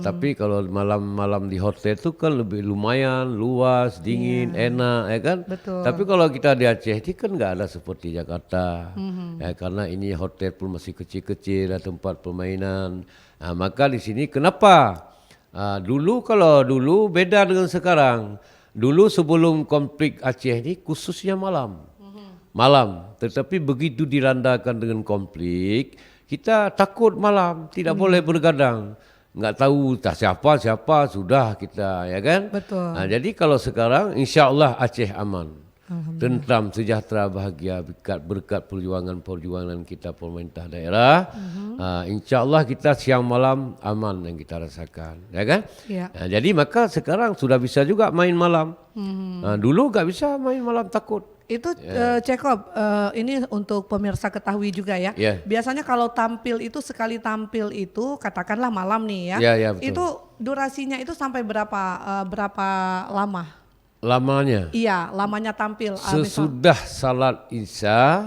Tapi kalau malam-malam di hotel itu kan lebih lumayan luas, dingin, enak ya kan. Betul. Tapi kalau kita di Aceh ini kan nggak ada seperti Jakarta ya, karena ini hotel pun masih kecil-kecil, ada tempat permainan. Maka di sini kenapa kalau dulu beda dengan sekarang. Dulu sebelum konflik Aceh ini khususnya malam, tetapi begitu dirandakan dengan konflik kita takut malam, tidak boleh bergadang. Nggak tahu siapa sudah kita ya kan. Betul. Nah, jadi kalau sekarang insya Allah Aceh aman, tentram, sejahtera, bahagia berkat perjuangan kita pemerintah daerah. Insya Allah kita siang malam aman yang kita rasakan ya kan. Nah, jadi maka sekarang sudah bisa juga main malam. Dulu nggak bisa main malam, takut. Itu Jacob, ini untuk pemirsa ketahui juga ya. Biasanya kalau tampil itu sekali tampil itu katakanlah malam nih ya. Betul. Itu durasinya itu sampai berapa lama? Lamanya? Iya, lamanya tampil. Sesudah salat Isya,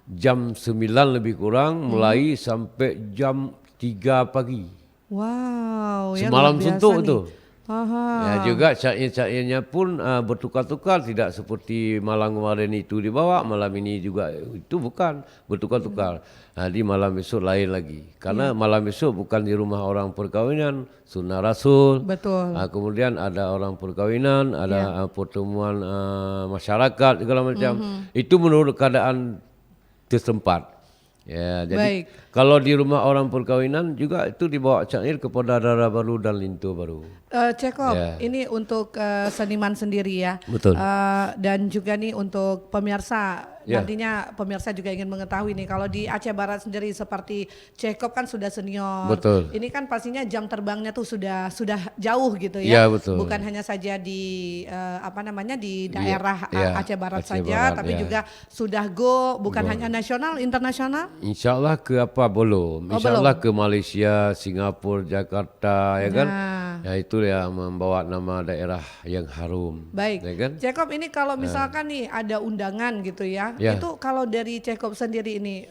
jam 9 lebih kurang mulai sampai jam 3 pagi. Wow, semalam suntuk itu. Aha. Ya juga syair-syairnya pun bertukar-tukar, tidak seperti malam kemarin itu dibawa, malam ini juga itu bukan, bertukar-tukar. Di malam besok lain lagi. Karena malam besok bukan di rumah orang perkawinan, sunnah Rasul. Betul. Kemudian ada orang perkawinan, ada pertemuan masyarakat segala macam. Itu menurut keadaan setempat. Ya, jadi kalau di rumah orang perkawinan juga itu dibawa syair kepada dara baru dan lintu baru. Jacob, ini untuk seniman sendiri ya. Betul. Dan juga nih untuk pemirsa, nantinya pemirsa juga ingin mengetahui nih kalau di Aceh Barat sendiri seperti Jacob kan sudah senior. Betul. Ini kan pastinya jam terbangnya tuh sudah jauh gitu ya. Ya. Betul. Bukan hanya saja di di daerah Aceh Barat saja, tapi juga sudah bukan hanya nasional, internasional. Insya Allah ke belum? Insya Allah ke Malaysia, Singapura, Jakarta ya kan. Ya itu ya membawa nama daerah yang harum. Baik, ya kan? Jacob ini kalau misalkan nih ada undangan gitu ya, itu kalau dari Jacob sendiri ini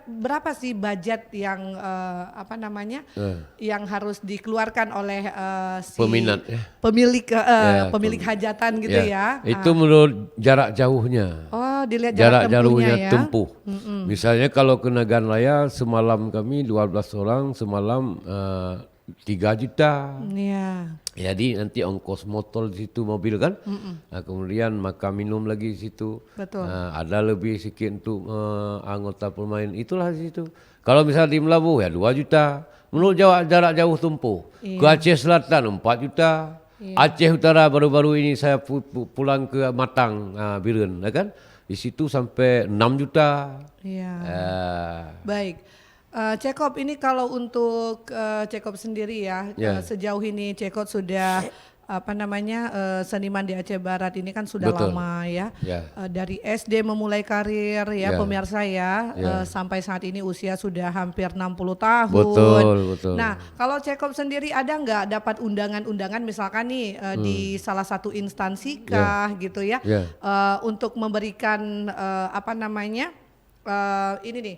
berapa sih budget yang yang harus dikeluarkan oleh si peminat, pemilik hajatan gitu ya? Itu menurut jarak jauhnya. Oh, dilihat jarak jauhnya ya? tempuh. Misalnya kalau ke Nagan Raya semalam kami 12 orang semalam 3 juta. Iya. Jadi nanti ongkos motor di situ mobil kan, kemudian makan minum lagi di situ. Betul. Ada lebih sedikit untuk anggota pemain itulah di situ. Kalau misalnya di Melabu ya 2 juta. Menurut jarak jauh tempuh. Iya. Ke Aceh Selatan 4 juta. Iya. Aceh Utara baru-baru ini saya pulang ke Matang, Biren, ya kan? Di situ sampai 6 juta. Iya. Ah, Baik. Cekop ini kalau untuk Cekop sendiri ya, Ya. sejauh ini Cekop sudah seniman di Aceh Barat ini kan sudah Betul. lama ya. Ya. Dari SD memulai karir ya, Ya. pemirsa ya, Ya. sampai saat ini usia sudah hampir 60 tahun. Betul. Nah, kalau Cekop sendiri ada nggak dapat undangan-undangan misalkan nih di salah satu instansi kah gitu ya, Ya. untuk memberikan ini nih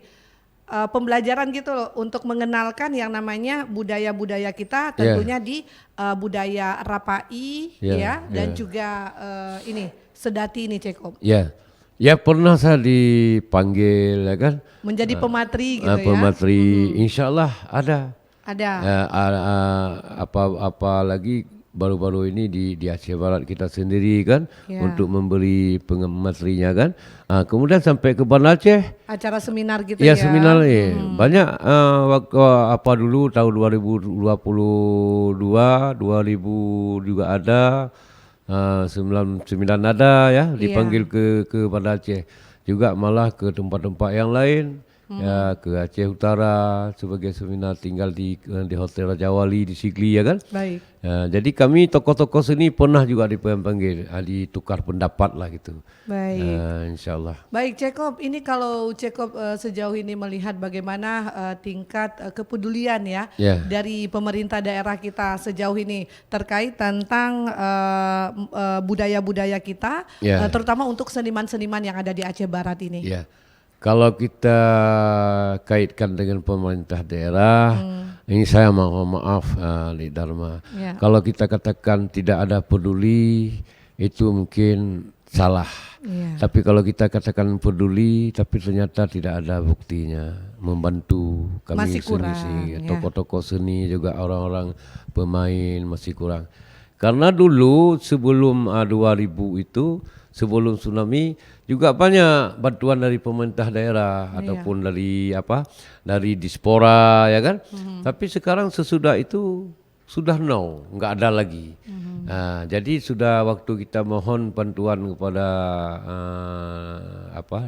pembelajaran gitu loh untuk mengenalkan yang namanya budaya-budaya kita tentunya di budaya Rapai ya dan juga ini Sedati ini Cekop. Ya. Ya pernah saya dipanggil ya kan. Menjadi pematri gitu ya. Pematri, insya Allah ada. Ada. Apa lagi baru-baru ini di Aceh Barat kita sendiri kan Ya. untuk memberi pematrinya kan. Kemudian sampai ke Banda Aceh. Acara seminar gitu Ya ya. seminar banyak waktu dulu tahun 2022, 2000 juga ada, 99 ada ya dipanggil ke Banda Aceh. Juga malah ke tempat-tempat yang lain. Ya ke Aceh Utara sebagai seminar tinggal di Hotel Raja Wali di Sigli ya kan. Baik. Jadi kami tokoh-tokoh seni pernah juga dipanggil, ditukar pendapat lah gitu. Baik. Insyaallah. Baik Cekop, ini kalau Cekop sejauh ini melihat bagaimana tingkat kepedulian ya dari pemerintah daerah kita sejauh ini terkait tentang budaya-budaya kita, terutama untuk seniman-seniman yang ada di Aceh Barat ini. Ya. Kalau kita kaitkan dengan pemerintah daerah, ini saya mohon maaf, Li Dharma. Ya. Kalau kita katakan tidak ada peduli, itu mungkin salah. Ya. Tapi kalau kita katakan peduli, tapi ternyata tidak ada buktinya, membantu kami Masih kurang, seni, ya. tokoh-tokoh seni juga orang-orang pemain masih kurang. Karena dulu sebelum 2000 itu, sebelum tsunami juga banyak bantuan dari pemerintah daerah ataupun dari diaspora ya kan. Tapi sekarang sesudah itu sudah nggak ada lagi. Jadi sudah waktu kita mohon bantuan kepada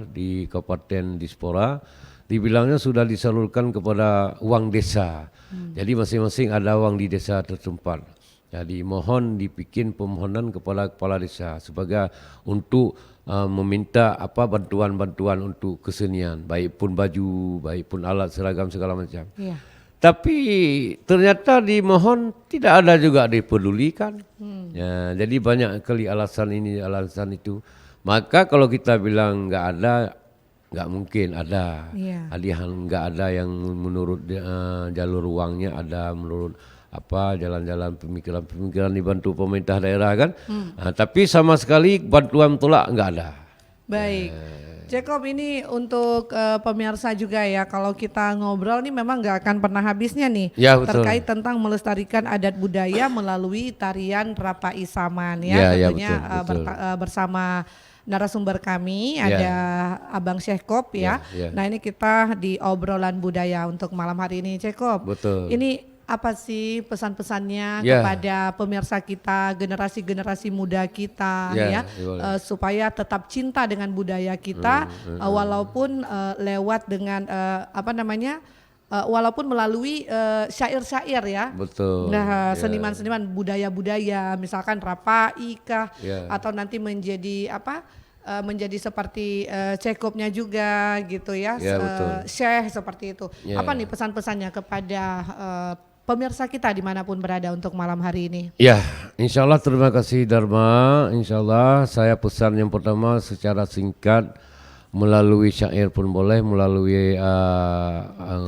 di Kabupaten Dispora, dibilangnya sudah disalurkan kepada uang desa. Jadi masing-masing ada uang di desa tertempat. Jadi mohon dibikin permohonan kepada kepala desa sebagai untuk meminta bantuan-bantuan untuk kesenian, baik pun baju, baik pun alat seragam segala macam. Iya. Tapi ternyata dimohon tidak ada juga dipedulikan. Ya, jadi banyak kali alasan ini, alasan itu. Maka kalau kita bilang nggak ada, nggak mungkin ada. Iya. Nggak ada yang menurut jalur uangnya ada, menurut jalan-jalan pemikiran dibantu pemerintah daerah kan. Tapi sama sekali bantuan tolak nggak ada. Baik. Jacob, ini untuk pemirsa juga ya, kalau kita ngobrol nih memang nggak akan pernah habisnya nih Ya, betul. terkait tentang melestarikan adat budaya melalui tarian Rapai Saman ya, Ya, tentunya betul. bersama narasumber kami ada Abang Cekop ya. Ya. Nah ini kita di obrolan budaya untuk malam hari ini Cekop. Betul. Ini apa sih pesan-pesannya Ya. kepada pemirsa kita, generasi-generasi muda kita ya, boleh. supaya tetap cinta dengan budaya kita, walaupun lewat dengan walaupun melalui syair-syair ya. Betul. Nah, seniman-seniman budaya-budaya, misalkan Rapai kah, Ya. atau nanti menjadi menjadi seperti Cekopnya juga gitu ya, Ya, betul. Syekh seperti itu. Ya. Apa nih pesan-pesannya kepada pemirsa kita dimanapun berada untuk malam hari ini? Ya, insya Allah terima kasih Dharma. Insya Allah saya pesan yang pertama secara singkat melalui syair pun boleh, melalui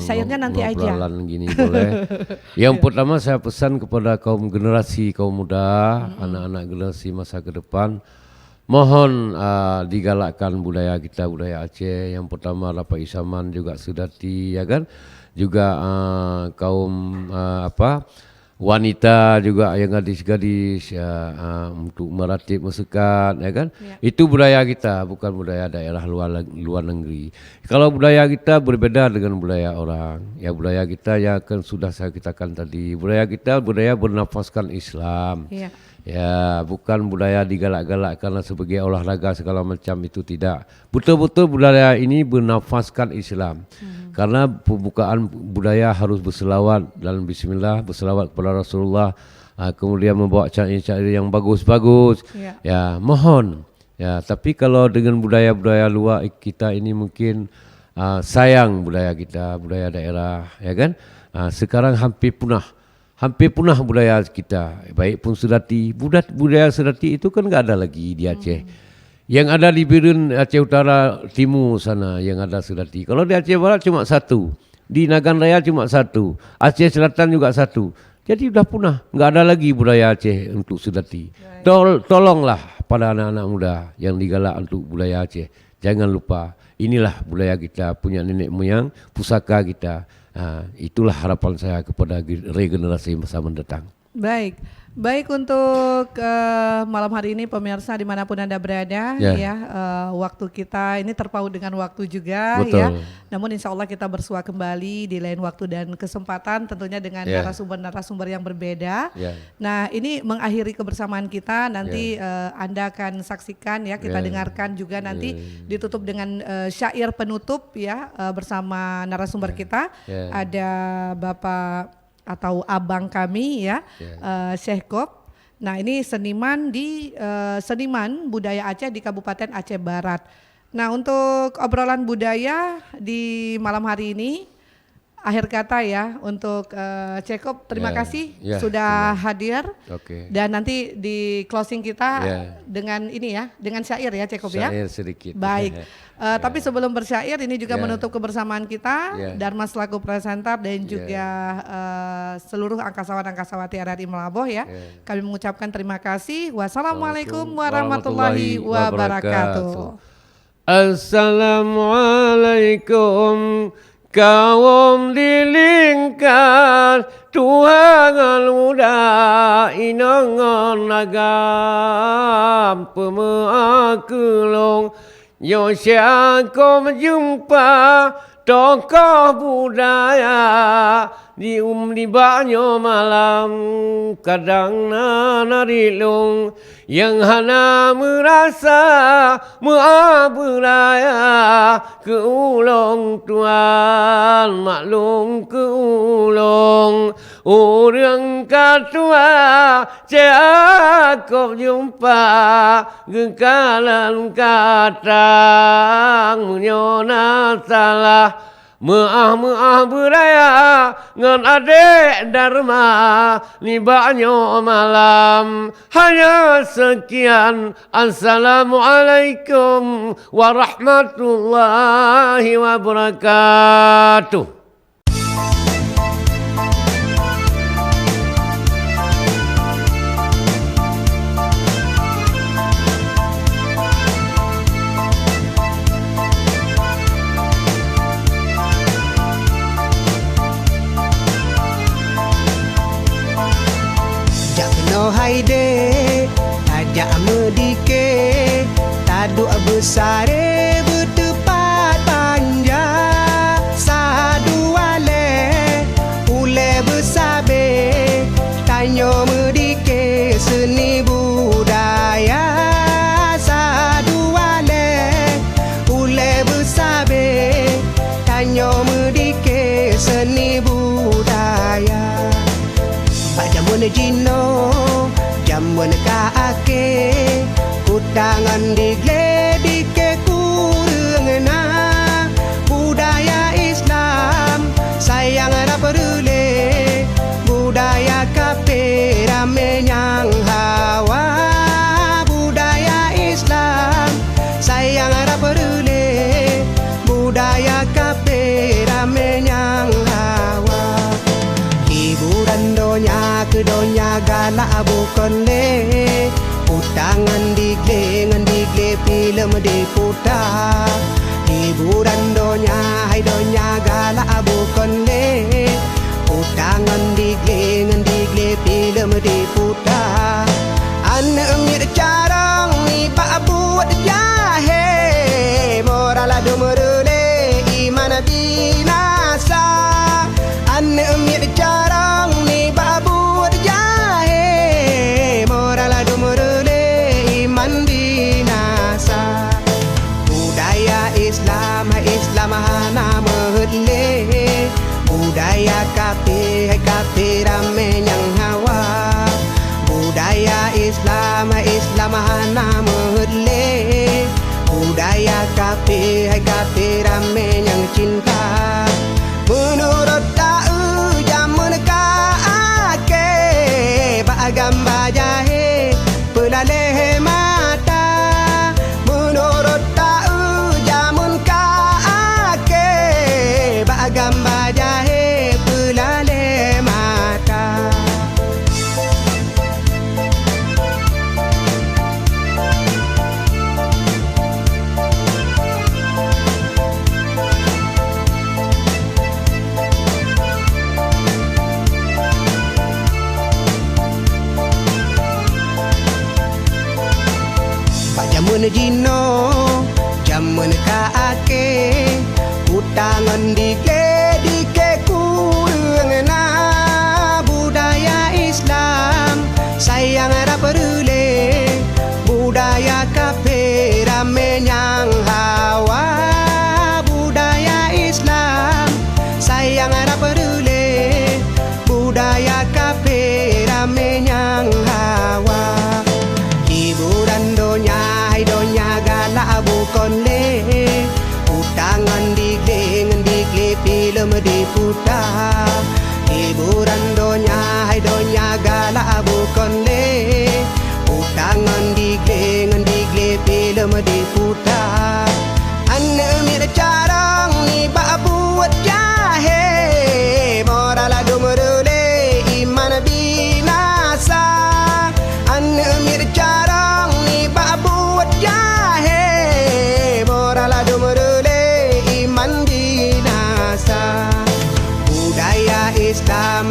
Syairnya nanti aja. ngobrolan gini boleh. Yang pertama saya pesan kepada kaum muda, anak-anak generasi masa ke depan, mohon digalakkan budaya kita, budaya Aceh. Yang pertama Rapai Saman juga Sedati ya kan. juga kaum wanita juga yang gadis-gadis untuk meratib mesekat, ya kan? Ya. Itu budaya kita, bukan budaya daerah luar negeri. Kalau budaya kita berbeda dengan budaya orang. Ya budaya kita yang kan sudah saya katakan tadi, budaya kita budaya bernafaskan Islam. Iya. Ya, bukan budaya digalak-galak karena sebagai olahraga segala macam, itu tidak. Betul-betul budaya ini bernafaskan Islam. Karena pembukaan budaya harus berselawat dalam bismillah, berselawat kepada Rasulullah, kemudian membawa syair-syair yang bagus-bagus. Ya. Ya, mohon. Ya, tapi kalau dengan budaya-budaya luar kita ini mungkin sayang budaya kita, budaya daerah, ya kan? Sekarang hampir punah budaya kita, baik pun Sedati. Budaya Sedati itu kan enggak ada lagi di Aceh. Yang ada di Birun Aceh Utara Timur sana yang ada Sedati. Kalau di Aceh Barat cuma satu, di Nagan Raya cuma satu, Aceh Selatan juga satu. Jadi sudah punah, enggak ada lagi budaya Aceh untuk Sedati. Tolonglah pada anak-anak muda yang digalak untuk budaya Aceh. Jangan lupa, inilah budaya kita, punya nenek moyang, pusaka kita. Itulah harapan saya kepada regenerasi masa mendatang. Baik untuk malam hari ini pemirsa dimanapun Anda berada, ya waktu kita ini terpaut dengan waktu juga. Betul. Ya. Namun insya Allah kita bersua kembali di lain waktu dan kesempatan, tentunya dengan narasumber-narasumber yang berbeda. Nah ini mengakhiri kebersamaan kita, nanti Anda akan saksikan ya, kita dengarkan juga nanti ditutup dengan syair penutup ya bersama narasumber kita. Ada Bapak atau abang kami ya, Syekh Gop. Nah ini seniman seniman budaya Aceh di Kabupaten Aceh Barat. Nah untuk obrolan budaya di malam hari ini, akhir kata ya untuk Syekh Gop, terima kasih sudah hadir. Dan nanti di closing kita dengan ini ya, dengan syair ya Syekh Gop ya. Syair sedikit. Baik. Tapi sebelum bersyair ini juga menutup kebersamaan kita, Dharma selaku presenter dan juga seluruh angkasawan-angkasawati RRI Melaboh ya. Kami mengucapkan terima kasih. Wassalamualaikum warahmatullahi wabarakatuh. Assalamualaikum kaum dilingkar Tuhan muda inangan nagam pemeakelong yo siakom jumpa tokoh budaya di banyo malam kadang narilung yang hana merasa beraya ke ulong tuan maklum ke ulong orang katua cakap jumpa gekalan katang menyona salah Maah beraya ngan adek Dharma ni banyo malam. Hanya sekian. Assalamualaikum warahmatullahi wabarakatuh. Haide tajak medike taduk besare bertepat panjang sadu ale ule besabe tanyo medike seni budaya sadu ale ule besabe tanyo medike seni budaya pada mun jino jamun kaake kutangan digledike kurengna budaya Islam sayang raperule budaya kape rame nyang hawa budaya Islam sayang raperule budaya kape rame nyang hawa hiburan donya ke donya galak bukan le utangan digle film di putar hiburan donya hai donya galak bukan le Islam hana mele budaya kafe hai kafe rame yang cinta menurut kau zaman ke bagam bajahe pelale mata menurut kau zaman ke bagam bajahe pelale mata Jamun jino, jamun kaake, utangan dike kurang na budaya Islam sayang raperule budaya kafe rame nyang hawa budaya Islam sayang raperule budaya kafe rame nyang hawa hiburan donya gala bukan le utangan digle film diputar hiburan donya gala bukan le utangan digle film diputar ane mir carang ni ba buat jahe moral dumurule iman binasa ane mir carang ni ba buat jahe moral dumurule iman binasa budaya Islam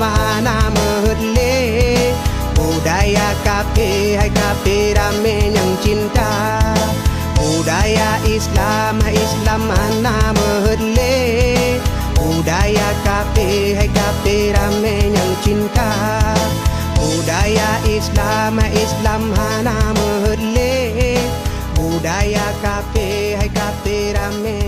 hana mele budaya kafe hai kafe rame yang cinta budaya Islam hana mele budaya kafe hai kafe rame yang cinta budaya Islam hana mele budaya kafe hai kafe rame